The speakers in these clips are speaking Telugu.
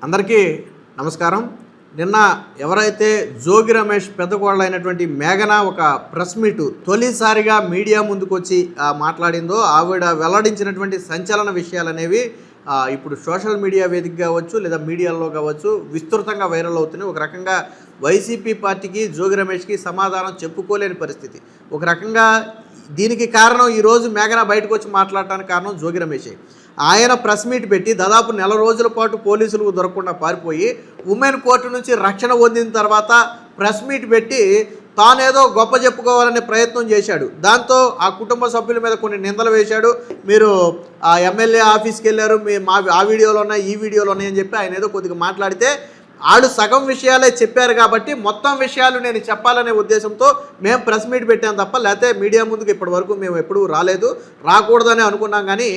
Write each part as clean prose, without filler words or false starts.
అందరికీ నమస్కారం. నిన్న ఎవరైతే జోగి రమేష్ పెద్దకోడలైనటువంటి మేఘన ఒక ప్రెస్ మీటు తొలిసారిగా మీడియా ముందుకు వచ్చి మాట్లాడిందో ఆవిడ వెల్లడించినటువంటి సంచలన విషయాలు అనేవి ఇప్పుడు సోషల్ మీడియా వేదిక కావచ్చు లేదా మీడియాలో కావచ్చు విస్తృతంగా వైరల్ అవుతున్నాయి. ఒక రకంగా వైసీపీ పార్టీకి జోగి రమేష్కి సమాధానం చెప్పుకోలేని పరిస్థితి. ఒక రకంగా దీనికి కారణం ఈరోజు మేఘన బయటకు వచ్చి మాట్లాడటానికి కారణం జోగి రమేషే. ఆయన ప్రెస్ మీట్ పెట్టి దాదాపు నెల రోజుల పాటు పోలీసులకు దొరకకుండా పారిపోయి ఉమెన్ కోర్టు నుంచి రక్షణ పొందిన తర్వాత ప్రెస్ మీట్ పెట్టి తానేదో గొప్ప చెప్పుకోవాలనే ప్రయత్నం చేశాడు. దాంతో ఆ కుటుంబ సభ్యుల మీద కొన్ని నిందలు వేశాడు. మీరు ఆ ఎమ్మెల్యే ఆఫీస్కి వెళ్ళారు, ఆ వీడియోలు ఉన్నాయి, ఈ వీడియోలు ఉన్నాయని చెప్పి ఆయన ఏదో కొద్దిగా మాట్లాడితే వాళ్ళు సగం విషయాలే చెప్పారు కాబట్టి మొత్తం విషయాలు నేను చెప్పాలనే ఉద్దేశంతో మేము ప్రెస్ మీట్ పెట్టాం తప్ప లేకపోతే మీడియా ముందుకు ఇప్పటి వరకు మేము ఎప్పుడూ రాలేదు, రాకూడదని అనుకున్నాం. కానీ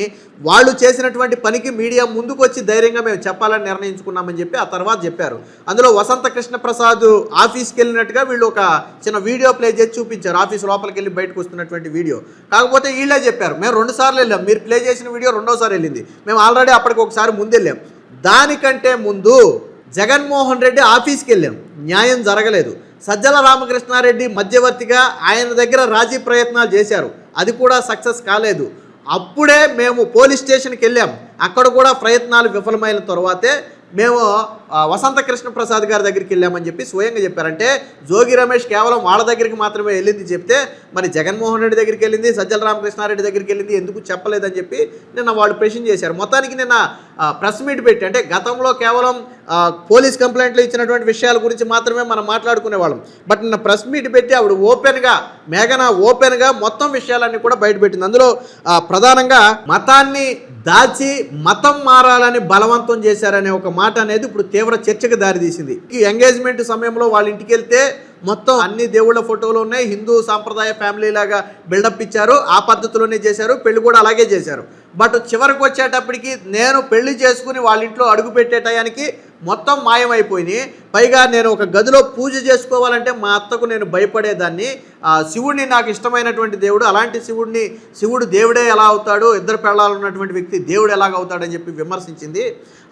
వాళ్ళు చేసినటువంటి పనికి మీడియా ముందుకు వచ్చి ధైర్యంగా మేము చెప్పాలని నిర్ణయించుకున్నామని చెప్పి ఆ తర్వాత చెప్పారు. అందులో వసంత కృష్ణ ప్రసాద్ ఆఫీస్కి వెళ్ళినట్టుగా వీళ్ళు ఒక చిన్న వీడియో ప్లే చేసి చూపించారు. ఆఫీస్ లోపలికి వెళ్ళి బయటకు వస్తున్నటువంటి వీడియో. కాకపోతే వీళ్ళే చెప్పారు మేము 2 సార్లు వెళ్ళాం, మీరు ప్లే చేసిన వీడియో 2వ సారి వెళ్ళింది, మేము ఆల్రెడీ అప్పటికి ఒకసారి ముందు వెళ్ళాం. దానికంటే ముందు జగన్మోహన్ రెడ్డి ఆఫీస్కి వెళ్ళాం, న్యాయం జరగలేదు. సజ్జల రామకృష్ణారెడ్డి మధ్యవర్తిగా ఆయన దగ్గర రాజీ ప్రయత్నాలు చేశారు, అది కూడా సక్సెస్ కాలేదు. అప్పుడే మేము పోలీస్ స్టేషన్కి వెళ్ళాం, అక్కడ కూడా ప్రయత్నాలు విఫలమైన తర్వాతే మేము వసంత కృష్ణ ప్రసాద్ గారి దగ్గరికి వెళ్ళామని చెప్పి స్వయంగా చెప్పారంటే జోగి రమేష్ కేవలం వాళ్ళ దగ్గరికి మాత్రమే వెళ్ళింది చెప్తే మరి జగన్మోహన్ రెడ్డి దగ్గరికి వెళ్ళింది, సజ్జల రామకృష్ణారెడ్డి దగ్గరికి వెళ్ళింది ఎందుకు చెప్పలేదని చెప్పి నిన్న వాళ్ళు ప్రశ్న చేశారు. మొత్తానికి నిన్న ప్రెస్ మీట్ పెట్టి అంటే గతంలో కేవలం పోలీస్ కంప్లైంట్లు ఇచ్చినటువంటి విషయాల గురించి మాత్రమే మనం మాట్లాడుకునేవాళ్ళం. బట్ నిన్న ప్రెస్ మీట్ పెట్టి ఆవిడ ఓపెన్గా మేఘన ఓపెన్గా మొత్తం విషయాలన్నీ కూడా బయటపెట్టింది. అందులో ప్రధానంగా మతాన్ని దాచి మతం మారాలని బలవంతం చేశారనే ఒక మాట అనేది ఇప్పుడు తీవ్ర చర్చకు దారితీసింది. ఈ ఎంగేజ్మెంట్ సమయంలో వాళ్ళ ఇంటికి వెళ్తే మొత్తం అన్ని దేవుళ్ళ ఫోటోలు ఉన్నాయి, హిందూ సాంప్రదాయ ఫ్యామిలీ లాగా బిల్డప్ ఇచ్చారు, ఆ పద్ధతిలోనే చేశారు, పెళ్లి కూడా అలాగే చేశారు. బట్ చివరికి వచ్చేటప్పటికి నేను పెళ్లి చేసుకుని వాళ్ళ ఇంట్లో అడుగు పెట్టే టయానికి మొత్తం మాయమైపోయినాయి. పైగా నేను ఒక గదిలో పూజ చేసుకోవాలంటే మా అత్తకు నేను భయపడేదాన్ని. శివుడిని నాకు ఇష్టమైనటువంటి దేవుడు, అలాంటి శివుడు దేవుడే ఎలా అవుతాడు, ఇద్దరు పెళ్ళాలు ఉన్నటువంటి వ్యక్తి దేవుడు ఎలాగవుతాడని చెప్పి విమర్శించింది.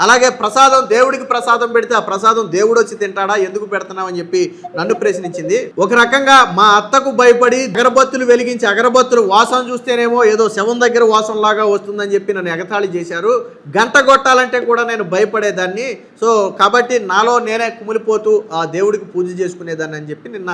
అలాగే ప్రసాదం, దేవుడికి ప్రసాదం పెడితే ఆ ప్రసాదం దేవుడు వచ్చి తింటాడా, ఎందుకు పెడుతున్నామని చెప్పి నన్ను ప్రశ్నించింది. ఒక రకంగా మా అత్తకు భయపడి అగరబత్తులు వెలిగించి అగరబత్తులు వాసన చూస్తేనేమో ఏదో శవం దగ్గర వాసన లాగా వస్తుందని చెప్పి నన్ను ఎగతాళి చేశారు. గంట కొట్టాలంటే కూడా నేను భయపడేదాన్ని. సో కాబట్టి నాలో నేనే కుమిలిపోతూ ఆ దేవుడికి పూజ చేసుకునేదాన్ని అని చెప్పి నిన్న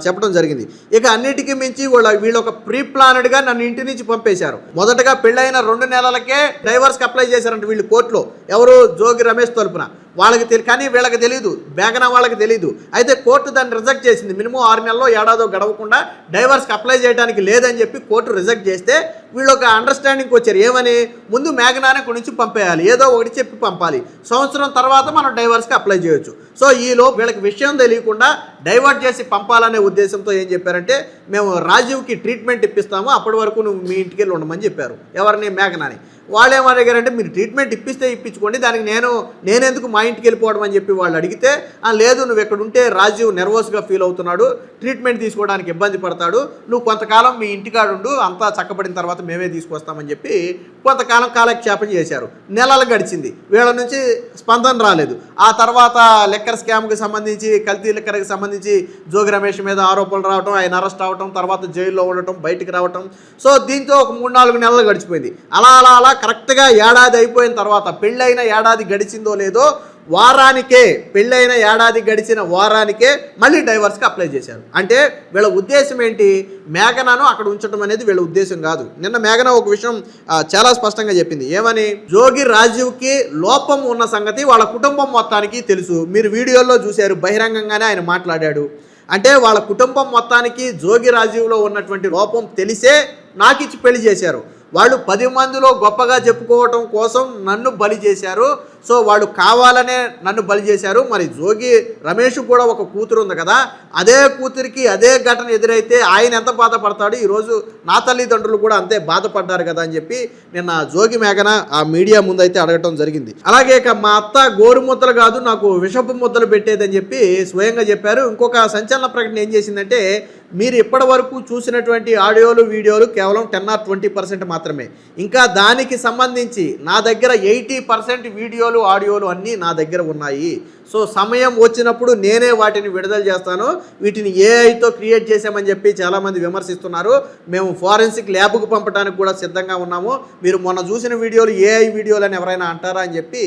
చెప్పడం జరిగింది. ఇక అన్నిటికీ మించి వీళ్ళు ఒక ప్రీ ప్లానెడ్గా నన్ను ఇంటి నుంచి పంపేశారు. మొదటగా పెళ్ళైన 2 నెలలకే డైవర్స్కి అప్లై చేశారంట వీళ్ళు కోర్టులో. ఎవరు? జోగి రమేష్ తరపున. వాళ్ళకి తెలియదు, కానీ వీళ్ళకి తెలియదు, మేఘన వాళ్ళకి తెలియదు. అయితే కోర్టు దాన్ని రిజెక్ట్ చేసింది. మినిమం 6 నెలల్లో ఏడాదో గడవకుండా డైవర్స్కి అప్లై చేయడానికి లేదని చెప్పి కోర్టు రిజెక్ట్ చేస్తే వీళ్ళు ఒక అండర్స్టాండింగ్కి వచ్చారు. ఏమని? ముందు మేఘనాన్ని ఇక్కడి నుంచి పంపేయాలి, ఏదో ఒకటి చెప్పి పంపాలి, సంవత్సరం తర్వాత మనం డైవర్స్కి అప్లై చేయొచ్చు. సో ఈలో వీళ్ళకి విషయం తెలియకుండా డైవర్ట్ చేసి పంపాలనే ఉద్దేశంతో ఏం చెప్పారంటే మేము రాజీవ్కి ట్రీట్మెంట్ ఇప్పిస్తాము, అప్పటి వరకు నువ్వు మీ ఇంటికి వెళ్ళి ఉండమని చెప్పారు. ఎవరిని? మేఘనాని. వాళ్ళు ఏమడిగారంటే మీరు ట్రీట్మెంట్ ఇప్పిస్తే ఇప్పించుకోండి, దానికి నేనెందుకు మా ఇంటికి వెళ్ళిపోవడం అని చెప్పి వాళ్ళు అడిగితే లేదు, నువ్వు ఎక్కడ ఉంటే రాజీవ్ నెర్వస్గా ఫీల్ అవుతున్నాడు, ట్రీట్మెంట్ తీసుకోవడానికి ఇబ్బంది పడతాడు, నువ్వు కొంతకాలం మీ ఇంటికాడుండు, అంతా చక్కబడిన తర్వాత మేమే తీసుకొస్తామని చెప్పి కొంతకాలం కాలక్షేపం చేశారు. నెలలు గడిచింది, వీళ్ళ నుంచి స్పందన రాలేదు. ఆ తర్వాత లిక్కర్ స్కామ్కి సంబంధించి, కల్తీ లిక్కర్కి సంబంధించి జోగి రమేష్ మీద ఆరోపణలు రావటం, ఆయన అరెస్ట్ అవ్వటం, తర్వాత జైల్లో ఉండటం, బయటికి రావటం. సో దీంతో ఒక 3-4 నెలలు గడిచిపోయింది. అలా కరెక్ట్గా ఏడాది అయిపోయిన తర్వాత, పెళ్ళైన ఏడాది గడిచిందో లేదో వారానికే, పెళ్ళైన ఏడాది గడిచిన వారానికే మళ్ళీ డైవర్స్కి అప్లై చేశారు. అంటే వీళ్ళ ఉద్దేశం ఏంటి? మేఘనను అక్కడ ఉంచడం అనేది వీళ్ళ ఉద్దేశం కాదు. నిన్న మేఘన ఒక విషయం చాలా స్పష్టంగా చెప్పింది. ఏమని? జోగి రాజీవ్కి లోపం ఉన్న సంగతి వాళ్ళ కుటుంబం మొత్తానికి తెలుసు. మీరు వీడియోలో చూశారు, బహిరంగంగానే ఆయన మాట్లాడాడు. అంటే వాళ్ళ కుటుంబం మొత్తానికి జోగి రాజీవ్లో ఉన్నటువంటి లోపం తెలిసే నాకిచ్చి పెళ్లి చేశారు. వాళ్ళు 10 మందిలో గొప్పగా చెప్పుకోవటం కోసం నన్ను బలి చేశారు. సో వాళ్ళు కావాలనే నన్ను బలి చేశారు. మరి జోగి రమేష్ కూడా ఒక కూతురు ఉంది కదా, అదే కూతురికి అదే ఘటన ఎదురైతే ఆయన ఎంత బాధపడతాడు, ఈరోజు నా తల్లిదండ్రులు కూడా అంతే బాధపడ్డారు కదా అని చెప్పి నిన్న జోగి మేఘన ఆ మీడియా ముందైతే అడగటం జరిగింది. అలాగే ఇక మా అత్త గోరు ముద్దలు కాదు నాకు విషపు ముద్దలు పెట్టేదని చెప్పి స్వయంగా చెప్పారు. ఇంకొక సంచలన ప్రకటన ఏం చేసిందంటే మీరు ఇప్పటి వరకు చూసినటువంటి ఆడియోలు వీడియోలు కేవలం 10 or 20% మాత్రమే. ఇంకా దానికి సంబంధించి నా దగ్గర 80% వీడియోలు వీడియోలు ఆడియోలు అన్నీ నా దగ్గర ఉన్నాయి. సో సమయం వచ్చినప్పుడు నేనే వాటిని విడుదల చేస్తాను. వీటిని ఏఐతో క్రియేట్ చేసామని చెప్పి చాలామంది విమర్శిస్తున్నారు. మేము ఫారెన్సిక్ ల్యాబ్కు పంపడానికి కూడా సిద్ధంగా ఉన్నాము. మీరు మొన్న చూసిన వీడియోలు ఏఐ వీడియోలు అని ఎవరైనా అంటారా అని చెప్పి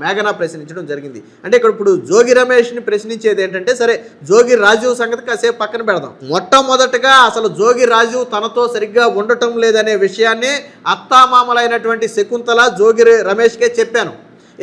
మేఘన ప్రశ్నించడం జరిగింది. అంటే ఇక్కడ ఇప్పుడు జోగి రమేష్ని ప్రశ్నించేది ఏంటంటే, సరే జోగి రాజు సంగతి కాసేపు పక్కన పెడదాం. మొట్టమొదటగా అసలు జోగి రాజు తనతో సరిగ్గా ఉండటం లేదనే విషయాన్ని అత్తామామలైనటువంటి శకుంతల జోగి రమేష్కే చెప్పాను.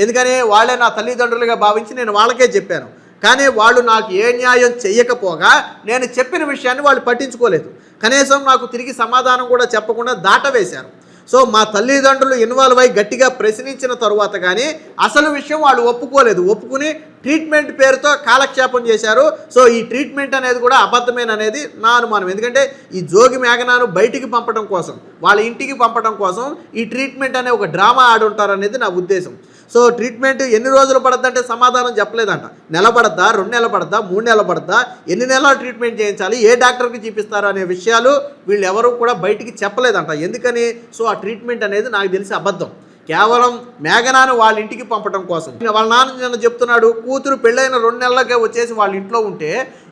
ఎందుకని వాళ్ళే నా తల్లిదండ్రులుగా భావించి నేను వాళ్ళకే చెప్పాను. కానీ వాళ్ళు నాకు ఏ న్యాయం చెయ్యకపోగా నేను చెప్పిన విషయాన్ని వాళ్ళు పట్టించుకోలేదు. కనీసం నాకు తిరిగి సమాధానం కూడా చెప్పకుండా దాటవేశారు. సో మా తల్లిదండ్రులు ఇన్వాల్వ్ అయ్యి గట్టిగా ప్రశ్నించిన తరువాత కానీ అసలు విషయం వాళ్ళు ఒప్పుకుని ట్రీట్మెంట్ పేరుతో కాలక్షేపం చేశారు. సో ఈ ట్రీట్మెంట్ అనేది కూడా అబద్ధమేననేది నా అనుమానం. ఎందుకంటే ఈ జోగి మేఘనాను బయటికి పంపడం కోసం, వాళ్ళ ఇంటికి పంపడం కోసం ఈ ట్రీట్మెంట్ అనే ఒక డ్రామా ఆడుంటారనేది నా ఉద్దేశం. సో ట్రీట్మెంట్ ఎన్ని రోజులు పడద్దంటే సమాధానం చెప్పలేదంట. నెల పడద్దా, 2 నెలలు పడద్దా, 3 నెలలు పడద్దా, ఎన్ని నెలలు ట్రీట్మెంట్ చేయించాలి, ఏ డాక్టర్కి చూపిస్తారు అనే విషయాలు వీళ్ళు ఎవరు కూడా బయటికి చెప్పలేదంట. ఎందుకని? సో ఆ ట్రీట్మెంట్ అనేది నాకు తెలిసి అబద్ధం. కేవలం మేఘనాను వాళ్ళ ఇంటికి పంపడం కోసం. వాళ్ళ నాన్న నిన్న చెప్తున్నాడు, కూతురు పెళ్ళైన 2 నెలలకే వచ్చేసి వాళ్ళ ఇంట్లో ఉంటే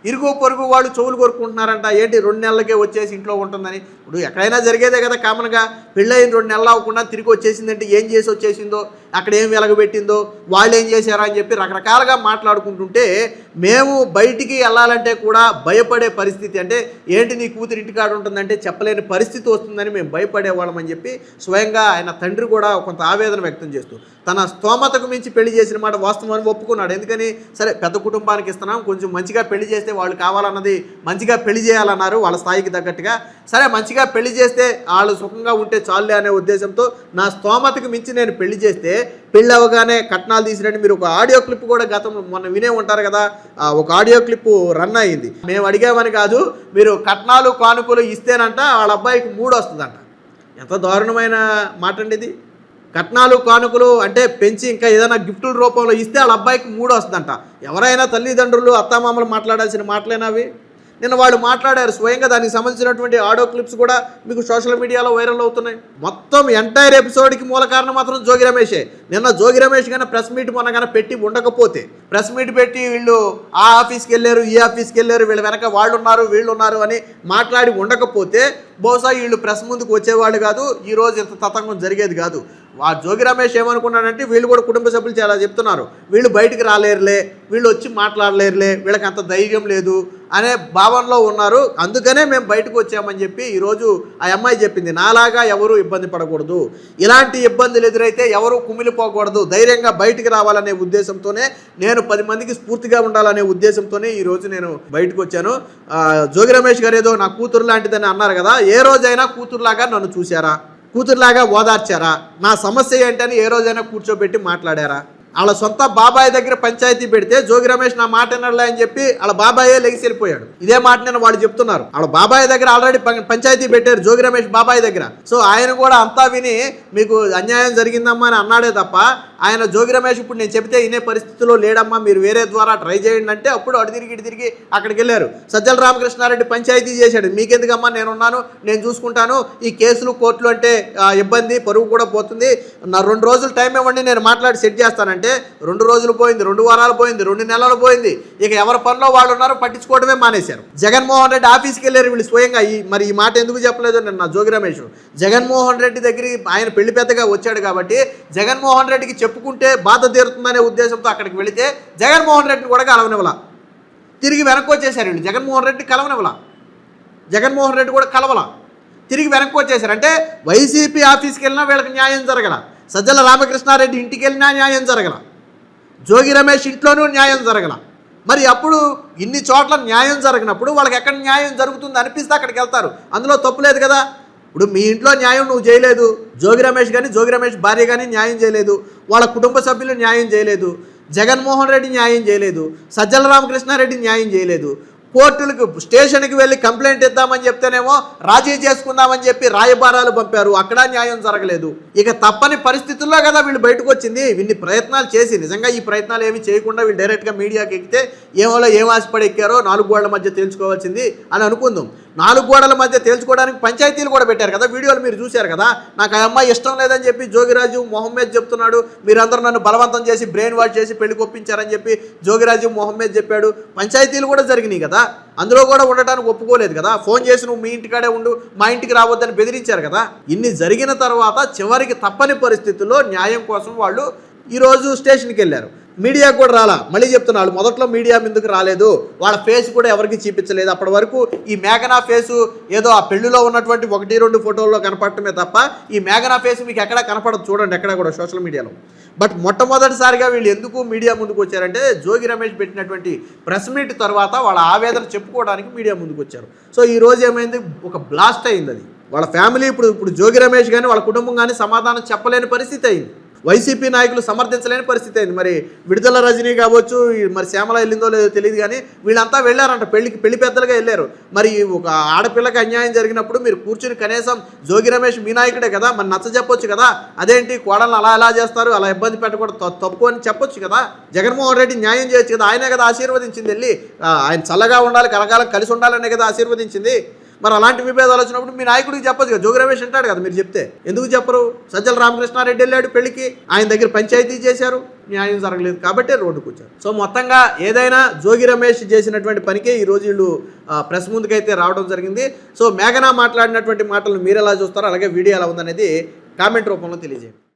ఇరుగు పొరుగు వాళ్ళు చెవులు కొరుకుంటున్నారంట. ఏంటి 2 నెలలకే వచ్చేసి ఇంట్లో ఉంటుందని? ఇప్పుడు ఎక్కడైనా జరిగేదే కదా కామన్గా. పెళ్ళైన 2 నెలలు అవ్వకుండా తిరిగి వచ్చేసిందంటే ఏం చేసి వచ్చేసిందో, అక్కడ ఏం వెలగబెట్టిందో, వాళ్ళు ఏం చేశారా అని చెప్పి రకరకాలుగా మాట్లాడుకుంటుంటే మేము బయటికి వెళ్ళాలంటే కూడా భయపడే పరిస్థితి. అంటే ఏంటి నీ కూతురు ఇంటికాడ ఉంటుందంటే చెప్పలేని పరిస్థితి వస్తుందని మేము భయపడేవాళ్ళమని చెప్పి స్వయంగా ఆయన తండ్రి కూడా కొంత ఆవేదన వ్యక్తం చేస్తూ తన స్తోమతకు మించి పెళ్లి చేసిన మాట వాస్తవాన్ని ఒప్పుకున్నాడు. ఎందుకని? సరే పెద్ద కుటుంబానికి ఇస్తున్నాం, కొంచెం మంచిగా పెళ్లి చేస్తే వాళ్ళు కావాలన్నది, మంచిగా పెళ్లి చేయాలన్నారు వాళ్ళ స్థాయికి తగ్గట్టుగా. సరే మంచిగా పెళ్లి చేస్తే వాళ్ళు సుఖంగా ఉంటే చాలులే అనే ఉద్దేశంతో నా స్తోమతకు మించి నేను పెళ్లి చేస్తే పెళ్ళి అవగానే కట్నాలు తీసినట్టు మీరు ఒక ఆడియో క్లిప్ కూడా మొన్న వినే ఉంటారు కదా, ఒక ఆడియో క్లిప్ రన్ అయ్యింది. మేము అడిగామని కాదు, మీరు కట్నాలు కానుకలు ఇస్తేనంట వాళ్ళ అబ్బాయికి 3 వస్తుందంట. ఎంత దారుణమైన మాట అండి ఇది. కట్నాలు కానుకలు అంటే పెంచి ఇంకా ఏదైనా గిఫ్టుల రూపంలో ఇస్తే వాళ్ళ అబ్బాయికి 3 వస్తుందంట. ఎవరైనా తల్లిదండ్రులు అత్తామామలు మాట్లాడాల్సిన మాటలేనవి. నిన్న వాళ్ళు మాట్లాడారు స్వయంగా. దానికి సంబంధించినటువంటి ఆడియో క్లిప్స్ కూడా మీకు సోషల్ మీడియాలో వైరల్ అవుతున్నాయి. మొత్తం ఎంటైర్ ఎపిసోడ్కి మూల కారణం మాత్రం జోగి రమేషే. నిన్న జోగి రమేష్ కానీ ప్రెస్ మీట్ మొన్న కానీ పెట్టి ఉండకపోతే, ప్రెస్ మీట్ పెట్టి వీళ్ళు ఆ ఆఫీస్కి వెళ్ళారు, ఈ ఆఫీస్కి వెళ్ళారు, వీళ్ళ వెనక వాళ్ళు ఉన్నారు వీళ్ళు ఉన్నారు అని మాట్లాడి ఉండకపోతే బహుశా వీళ్ళు ప్రెస్ ముందుకు వచ్చేవాళ్ళు కాదు, ఈరోజు ఇంత తతంగం జరిగేది కాదు. జోగి రమేష్ ఏమనుకున్నాడంటే వీళ్ళు కూడా కుటుంబ సభ్యులు చాలా చెప్తున్నారు, వీళ్ళు బయటికి రాలేరులే, వీళ్ళు వచ్చి మాట్లాడలేరులే, వీళ్ళకి అంత ధైర్యం లేదు అనే భావనలో ఉన్నారు. అందుకనే మేము బయటకు వచ్చామని చెప్పి ఈరోజు ఆ అమ్మాయి చెప్పింది. నాలాగా ఎవరు ఇబ్బంది పడకూడదు, ఇలాంటి ఇబ్బందులు ఎదురైతే ఎవరు కుమిలిపోకూడదు, ధైర్యంగా బయటికి రావాలనే ఉద్దేశంతోనే, నేను 10 మందికి స్ఫూర్తిగా ఉండాలనే ఉద్దేశంతోనే ఈరోజు నేను బయటకు వచ్చాను. జోగి రమేష్ గారు ఏదో నా కూతురు లాంటిదని అన్నారు కదా, ఏ రోజైనా కూతురులాగా నన్ను చూశారా? కూతురులాగా ఓదార్చారా? నా సమస్య ఏంటని ఏ రోజైనా కూర్చోబెట్టి మాట్లాడారా? వాళ్ళ సొంత బాబాయ్ దగ్గర పంచాయతీ పెడితే జోగి రమేష్ నా మాట వినలే అని చెప్పి వాళ్ళ బాబాయే లెగిసి వెళ్ళిపోయాడు. ఇదే మాట నేను వాళ్ళు చెప్తున్నారు. వాళ్ళ బాబాయ్ దగ్గర ఆల్రెడీ పంచాయతీ పెట్టారు జోగి రమేష్ బాబాయ్ దగ్గర. సో ఆయన కూడా అంతా విని మీకు అన్యాయం జరిగిందమ్మా అని అన్నాడే తప్ప ఆయన జోగి రమేష్ ఇప్పుడు నేను చెప్తే వినే పరిస్థితిలో లేడమ్మా, మీరు వేరే ద్వారా ట్రై చేయండి అంటే అప్పుడు అటు తిరిగి అక్కడికి వెళ్ళారు. సజ్జల రామకృష్ణారెడ్డి పంచాయతీ చేశాడు. మీకెందుకమ్మా, నేనున్నాను, నేను చూసుకుంటాను, ఈ కేసులు కోర్టులు అంటే ఇబ్బంది, పరువు కూడా పోతుంది, నా 2 రోజులు టైం ఇవ్వండి, నేను మాట్లాడి సెట్ చేస్తానంటే 2 రోజులు పోయింది, 2 వారాలు పోయింది, 2 నెలలు పోయింది. ఇక ఎవరి పనిలో వాళ్ళు ఉన్నారు, పట్టించుకోవడమే మానేశారు. జగన్మోహన్ రెడ్డి ఆఫీస్కి వెళ్ళారు వీళ్ళు స్వయంగా. మరి ఈ మాట ఎందుకు చెప్పలేదు నిన్న జోగి రమేష్? జగన్మోహన్ రెడ్డి దగ్గరికి ఆయన పెళ్లి పెద్దగా వచ్చాడు కాబట్టి జగన్మోహన్ రెడ్డికి చెప్పుకుంటే బాధ తీరుతుందనే ఉద్దేశంతో అక్కడికి వెళితే జగన్మోహన్ రెడ్డిని కూడా కలవనివ్వాల. తిరిగి వెనక్కి వచ్చేసారు వీళ్ళు. జగన్మోహన్ రెడ్డి కలవనివ్వాల, జగన్మోహన్ రెడ్డి కూడా కలవల, తిరిగి వెనక్కి వచ్చేసారు. అంటే వైసీపీ ఆఫీస్కి వెళ్ళినా వీళ్ళకి న్యాయం జరగల, సజ్జల రామకృష్ణారెడ్డి ఇంటికి వెళ్ళినా న్యాయం జరగల, జోగి రమేష్ ఇంట్లోనూ న్యాయం జరగల. మరి అప్పుడు ఇన్ని చోట్ల న్యాయం జరగనప్పుడు వాళ్ళకి ఎక్కడ న్యాయం జరుగుతుంది అనిపిస్తే అక్కడికి వెళ్తారు. అందులో తప్పు లేదు కదా. ఇప్పుడు మీ ఇంట్లో న్యాయం నువ్వు చేయలేదు, జోగి రమేష్ కానీ జోగి రమేష్ భార్య కానీ న్యాయం చేయలేదు, వాళ్ళ కుటుంబ సభ్యులు న్యాయం చేయలేదు, జగన్మోహన్ రెడ్డి న్యాయం చేయలేదు, సజ్జల రామకృష్ణారెడ్డి న్యాయం చేయలేదు, కోర్టులకు స్టేషన్కి వెళ్ళి కంప్లైంట్ ఇద్దామని చెప్తేనేమో రాజీ చేసుకుందామని చెప్పి రాయబారాలు పంపారు, అక్కడ న్యాయం జరగలేదు. ఇక తప్పని పరిస్థితుల్లో కదా వీళ్ళు బయటకు వచ్చింది. ఇన్ని ప్రయత్నాలు చేసి నిజంగా ఈ ప్రయత్నాలు ఏమి చేయకుండా వీళ్ళు డైరెక్ట్గా మీడియాకి ఎక్కితే ఏం ఆశపడి ఎక్కారో 4 గోళ్ల మధ్య తెలుసుకోవాల్సింది అని అనుకుందాం. 4 గోడల మధ్య తేల్చుకోవడానికి పంచాయతీలు కూడా పెట్టారు కదా, వీడియోలు మీరు చూశారు కదా. నాకు ఆ అమ్మాయి ఇష్టం లేదని చెప్పి జోగిరాజు మొహమ్మద్ చెప్తున్నాడు, మీరందరూ నన్ను బలవంతం చేసి బ్రెయిన్ వాష్ చేసి పెళ్లి కొప్పించారని చెప్పి జోగిరాజు మొహమ్మద్ చెప్పాడు. పంచాయతీలు కూడా జరిగినాయి కదా, అందులో కూడా ఉండటానికి ఒప్పుకోలేదు కదా. ఫోన్ చేసి నువ్వు మీ ఇంటికాడే ఉండు, మా ఇంటికి రావద్దని బెదిరించారు కదా. ఇన్ని జరిగిన తర్వాత చివరికి తప్పని పరిస్థితుల్లో న్యాయం కోసం వాళ్ళు ఈరోజు స్టేషన్కి వెళ్ళారు. మీడియాకు కూడా రాలా. మళ్ళీ చెప్తున్నాడు, మొదట్లో మీడియా ముందుకు రాలేదు, వాళ్ళ ఫేస్ కూడా ఎవరికి చూపించలేదు. అప్పటి వరకు ఈ మేఘనా ఫేసు ఏదో ఆ పెళ్లిలో ఉన్నటువంటి 1-2 ఫోటోల్లో కనపడటమే తప్ప ఈ మేఘనా ఫేస్ మీకు ఎక్కడా కనపడదు, చూడండి ఎక్కడ కూడా సోషల్ మీడియాలో. బట్ మొట్టమొదటిసారిగా వీళ్ళు ఎందుకు మీడియా ముందుకు వచ్చారంటే జోగి రమేష్ పెట్టినటువంటి ప్రెస్ మీట్ తర్వాత వాళ్ళ ఆవేదన చెప్పుకోవడానికి మీడియా ముందుకు వచ్చారు. సో ఈ రోజు ఏమైంది, ఒక బ్లాస్ట్ అయింది. అది వాళ్ళ ఫ్యామిలీ ఇప్పుడు జోగి రమేష్ కానీ వాళ్ళ కుటుంబం కానీ సమాధానం చెప్పలేని పరిస్థితి అయింది. వైసీపీ నాయకులు సమర్థించలేని పరిస్థితి అయింది. మరి విడుదల రజనీ కావచ్చు, మరి శ్యామల వెళ్ళిందో లేదో తెలియదు కానీ వీళ్ళంతా వెళ్ళారంట, పెళ్లి పెద్దలుగా వెళ్ళారు. మరి ఒక ఆడపిల్లకి అన్యాయం జరిగినప్పుడు మీరు కూర్చుని కనీసం జోగి రమేష్ మీ నాయకుడే కదా, మరి నచ్చ చెప్పొచ్చు కదా. అదేంటి కోడలను అలా ఎలా చేస్తారు, అలా ఇబ్బంది పెట్టకూడదు, తప్పు అని చెప్పొచ్చు కదా. జగన్మోహన్ రెడ్డి న్యాయం చేయొచ్చు కదా, ఆయనే కదా ఆశీర్వదించింది వెళ్ళి. ఆయన చల్లగా ఉండాలి, కలకాలం కలిసి ఉండాలనే కదా ఆశీర్వదించింది. మరి అలాంటి విభేదాలు వచ్చినప్పుడు మీ నాయకుడికి చెప్పొచ్చు కదా. జోగి రమేష్ అంటాడు కదా, మీరు చెప్తే ఎందుకు చెప్పరు? సజ్జల రామకృష్ణారెడ్డి వెళ్ళాడు పెళ్లికి, ఆయన దగ్గర పంచాయతీ చేశారు, న్యాయం జరగలేదు కాబట్టి రోడ్డుకు వచ్చారు. సో మొత్తంగా ఏదైనా జోగి రమేష్ చేసినటువంటి పనికే ఈరోజు వీళ్ళు ప్రెస్ ముందుకైతే రావడం జరిగింది. సో మేఘనా మాట్లాడినటువంటి మాటలు మీరు ఎలా చూస్తారో, అలాగే వీడియో ఎలా ఉందనేది కామెంట్ రూపంలో తెలియజేయండి.